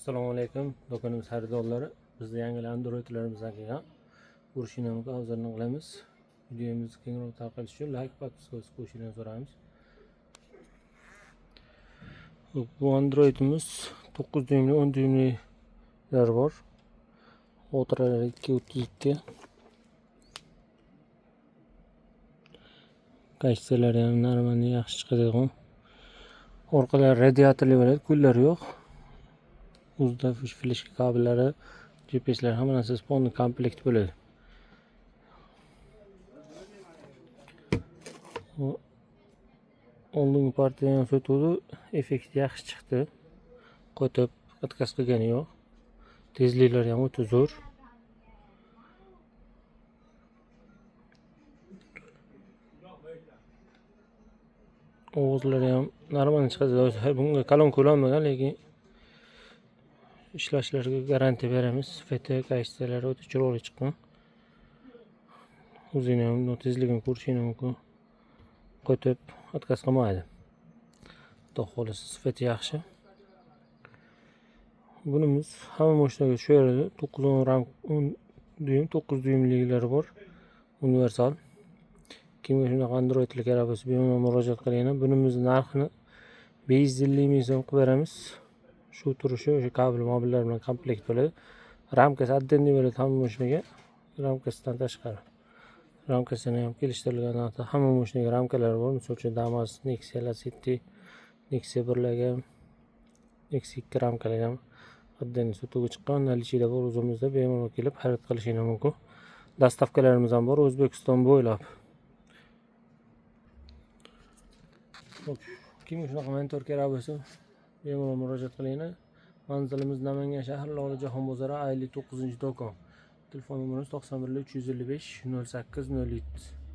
Assalomu alaykum do'konimiz xaridorlari. Bizda yangi Androidlarimiz kelgan. Ko'rishingizni hozirdan qilamiz. Videomizni kengroq tarqatish uchun like podpiska qo'yishingizni so'raymiz. Bu Androidimiz 9 dyumli, 10 dyumlilar bor. O'tiralari 232. Kaysalari ham normalniy yaxshi chiqadigan. Orqalari radiatorli bo'ladi, kullari yo'q. Uzda flash kabellari, GPS'lar hamma narsasi polni komplekt bo'ladi. Oldingi partiyadan sotuvdi, effekti yaxshi chiqdi. Qotib, atkas qilgani yo'q. Tezliklari ham o'ta zo'r. Ovozlari ham normal chiqadi. Bunga kalon qo'llanmagan, lekin ishlashlariga garantiya beramiz. Sifati, kayfiyati o'ta chiroyli chiqqan. O'zini ham tezligini ko'rishingiz mumkin. Qotib, atkas qilmaydi. Xudo xohlasa sifati yaxshi. Bunimiz hamma mashinaga tushadi. 10 dyum, 9 dyumliklari bor. Universal. Kimga shunaqa Androidlar kerak bo'lsa, bemalol murojaat qilinglar. Bunimizni narxini 550 ming so'm qilib beramiz. Shu turishi, o'sha kabel-mobillar bilan komplekt bo'ladi. Ramkasi отдельный bo'ladi hamma mashinaga. Ramkasidan tashqari. Ramkasini ham kelishtirilgan narxda hamma mashinaga ramkalar bor. Misol uchun Damas, Nexia, Lacetti, Nexia 1larga, Nexia 2 ramkalar ham отдельный sotuvga chiqqan. Nalichida bor o'zimizda, bemalol kelib xarid qilishingiz mumkin. Dastavkalarimiz ham bor O'zbekiston bo'ylab. Kimga shunaqa mentor kerak bo'lsa, bemalol murojaat qilinglar. Manzilimiz Namangan shahri, Lolajahon bozori, Ayli 9-do'kon. Telefon nomerimiz 91 355 08 07.